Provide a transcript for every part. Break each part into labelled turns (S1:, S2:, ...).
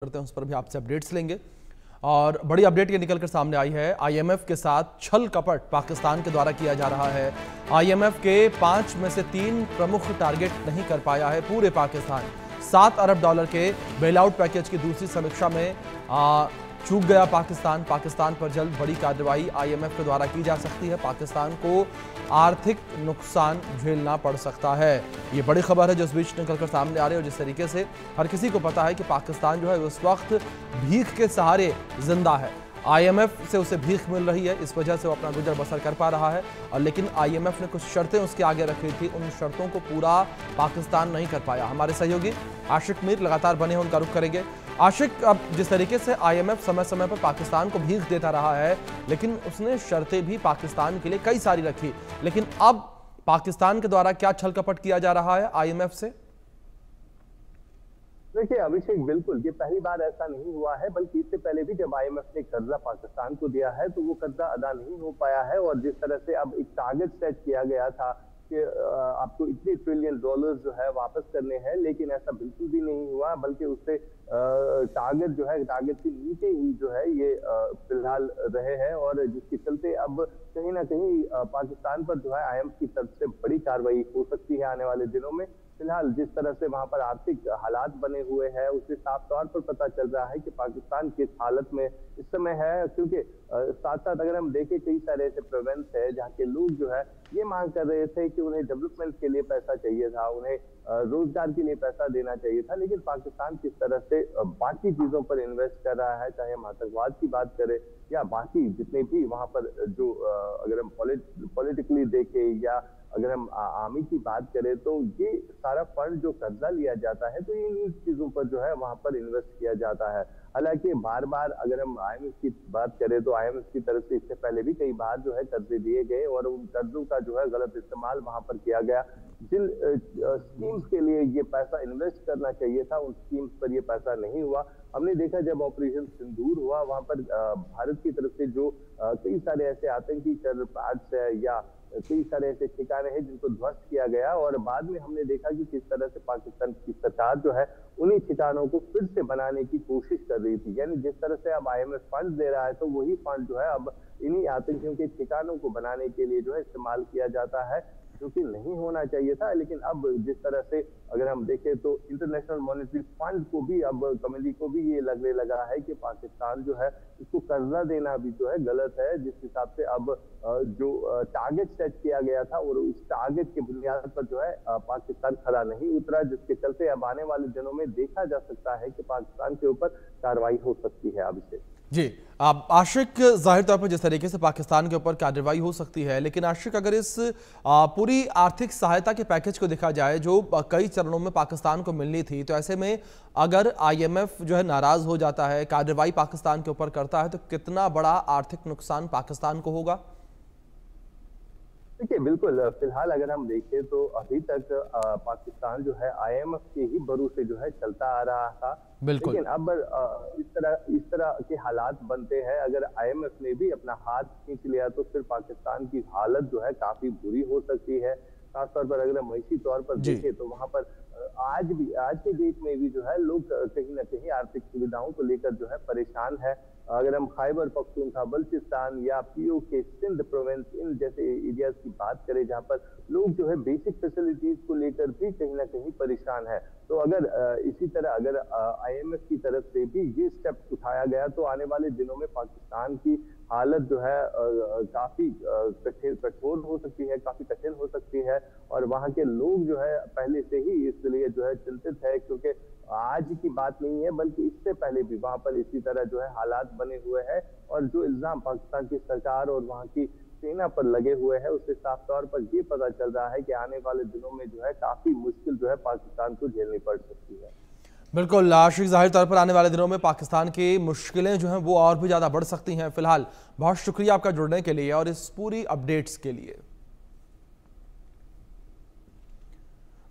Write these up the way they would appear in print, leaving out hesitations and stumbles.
S1: करते हैं उस पर भी आपसे अपडेट्स लेंगे। और बड़ी अपडेट ये निकलकर सामने आई है, आईएमएफ के साथ छल कपट पाकिस्तान के द्वारा किया जा रहा है। आईएमएफ के 5 में से 3 प्रमुख टारगेट नहीं कर पाया है पूरे पाकिस्तान। $7 अरब के बेल आउट पैकेज की दूसरी समीक्षा में चूक गया पाकिस्तान पर जल्द बड़ी कार्रवाई आईएमएफ के द्वारा की जा सकती है। पाकिस्तान को आर्थिक नुकसान झेलना पड़ सकता है। ये बड़ी खबर है जो इस बीच निकलकर सामने आ रही है। और जिस तरीके से हर किसी को पता है कि पाकिस्तान जो है उस वक्त भीख के सहारे जिंदा है, आईएमएफ से उसे भीख मिल रही है, इस वजह से वो अपना गुजर बसर कर पा रहा है। और लेकिन आईएमएफ ने कुछ शर्तें उसके आगे रखी थी, उन शर्तों को पूरा पाकिस्तान नहीं कर पाया। हमारे सहयोगी आशिक मीर लगातार बने हैं, उनका रुख करेंगे। आशिक, अब जिस तरीके से आईएमएफ समय समय पर पाकिस्तान को भीख देता रहा है, लेकिन उसने शर्तें भी पाकिस्तान के लिए कई सारी रखी, लेकिन अब पाकिस्तान के द्वारा क्या छल कपट किया जा रहा है आईएमएफ से?
S2: देखिए अभिषेक, बिल्कुल ये पहली बार ऐसा नहीं हुआ है, बल्कि इससे पहले भी जब आईएमएफ ने कर्जा पाकिस्तान को दिया है तो वो कर्जा अदा नहीं हो पाया है। और जिस तरह से अब एक टारगेट सेट किया गया था कि आपको इतने $1 ट्रिलियन जो है वापस करने हैं, लेकिन ऐसा बिल्कुल भी नहीं हुआ, बल्कि उससे टारगेट जो है टारगेट के नीचे ही जो है ये फिलहाल रहे हैं। और जिसके चलते अब कहीं ना कहीं पाकिस्तान पर जो है आईएमएफ की तरफ से बड़ी कार्रवाई हो सकती है आने वाले दिनों में। फिलहाल जिस तरह से वहां पर आर्थिक हालात बने हुए हैं, उससे साफ तौर पर पता चल रहा है कि पाकिस्तान किस हालत में इस समय है। क्योंकि साथ साथ अगर हम देखें, कई सारे ऐसे प्रोविंस है जहाँ के लोग जो है ये मांग कर रहे थे कि उन्हें डेवलपमेंट के लिए पैसा चाहिए था, उन्हें रोजगार के लिए पैसा देना चाहिए था, लेकिन पाकिस्तान किस तरह से बाकी चीजों पर इन्वेस्ट कर रहा है, चाहे हम आतंकवाद की बात करें या बाकी जितने भी वहां पर जो अगर हम पॉलिटिकली देखें या अगर हम आर्मी की बात करें, तो ये सारा फंड जो कर्जा लिया जाता है तो इन चीजों पर जो है वहां पर इन्वेस्ट किया जाता है। हालांकि बार बार अगर हम आईएमएफ की बात करें तो आईएमएफ की तरफ से इससे पहले भी कई बार जो है कर्जे दिए गए और उन कर्जों का जो है गलत इस्तेमाल वहां पर किया गया। जिन स्कीम्स के लिए ये पैसा इन्वेस्ट करना चाहिए था, उन स्कीम्स पर ये पैसा नहीं हुआ। हमने देखा जब ऑपरेशन सिंदूर हुआ, वहां पर भारत की तरफ से जो कई सारे ऐसे आतंकी टेरर पैड्स है या कई सारे ऐसे ठिकाने हैं जिनको ध्वस्त किया गया, और बाद में हमने देखा कि किस तरह से पाकिस्तान की सरकार जो है उन्हीं ठिकानों को फिर से बनाने की कोशिश कर रही थी। यानी जिस तरह से अब आईएमएफ फंड दे रहा है तो वही फंड जो है अब इन्हीं आतंकियों के ठिकानों को बनाने के लिए जो है इस्तेमाल किया जाता है, जो कि नहीं होना चाहिए था। लेकिन अब जिस तरह से अगर हम देखें तो इंटरनेशनल मॉनेटरी फंड को भी, अब कमेटी को भी ये लगने लगा है कि पाकिस्तान जो है इसको कर्जा देना भी जो है गलत है। जिस हिसाब से अब जो टारगेट सेट किया गया था और उस टारगेट के बुनियाद पर जो है पाकिस्तान खरा नहीं उतरा, जिसके चलते अब आने वाले दिनों में देखा जा सकता है कि पाकिस्तान के ऊपर कार्रवाई हो सकती है। अभिषेक
S1: जी, अब आशिक, जाहिर तौर पर जिस तरीके से पाकिस्तान के ऊपर कार्रवाई हो सकती है, लेकिन आशिक अगर इस पूरी आर्थिक सहायता के पैकेज को देखा जाए जो कई चरणों में पाकिस्तान को मिलनी थी, तो ऐसे में अगर आईएमएफ जो है नाराज हो जाता है, कार्रवाई पाकिस्तान के ऊपर करता है, तो कितना बड़ा आर्थिक नुकसान पाकिस्तान को होगा?
S2: देखिए बिल्कुल, फिलहाल अगर हम देखें तो अभी तक पाकिस्तान जो है आईएमएफ के ही भरोसे जो है चलता आ रहा था। लेकिन अब इस तरह के हालात बनते हैं, अगर आईएमएफ ने भी अपना हाथ खींच लिया तो फिर पाकिस्तान की हालत जो है काफी बुरी हो सकती है। खासतौर पर अगर हम मईशी तौर पर देखें तो वहां पर आज के डेट में भी जो है लोग कहीं ना कहीं आर्थिक सुविधाओं को लेकर जो है परेशान है। अगर हम खैबर पख्तूनख्वा, बल्चिस्तान या पीओके, सिंध प्रोविंस, इन जैसे एरियाज की बात करें जहां पर लोग जो है बेसिक फैसिलिटीज को लेकर भी कहीं ना कहीं परेशान है, तो अगर इसी तरह अगर आईएमएफ की तरफ से भी ये स्टेप उठाया गया तो आने वाले दिनों में पाकिस्तान की हालत जो है काफी कठोर हो सकती है, काफी कठिन हो सकती है। और वहां के लोग जो है पहले से ही इसलिए जो है चिंतित है, क्योंकि आज की बात नहीं है बल्कि इससे पहले भी वहां पर इसी तरह जो है हालात बने हुए हैं। और जो इल्जाम पाकिस्तान की सरकार और वहां की सेना पर लगे हुए हैं, उससे साफ तौर पर ये पता चल रहा है कि आने वाले दिनों में जो है काफी मुश्किल जो है पाकिस्तान को झेलनी पड़ सकती है।
S1: बिल्कुल आशिक, जाहिर तौर पर आने वाले दिनों में पाकिस्तान की मुश्किलें जो हैं वो और भी ज़्यादा बढ़ सकती हैं। फिलहाल बहुत शुक्रिया आपका जुड़ने के लिए और इस पूरी अपडेट्स के लिए।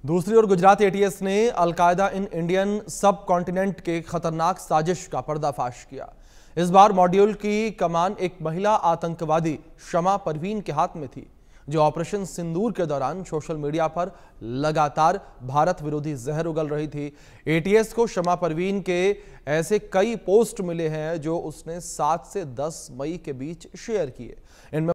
S1: दूसरी ओर गुजरात एटीएस ने अलकायदा इन इंडियन सब कॉन्टिनेंट के खतरनाक साजिश का पर्दाफाश किया। इस बार मॉड्यूल की कमान एक महिला आतंकवादी शमा परवीन के हाथ में थी, जो ऑपरेशन सिंदूर के दौरान सोशल मीडिया पर लगातार भारत विरोधी जहर उगल रही थी। एटीएस को शमा परवीन के ऐसे कई पोस्ट मिले हैं जो उसने 7 से 10 मई के बीच शेयर किए। इनमें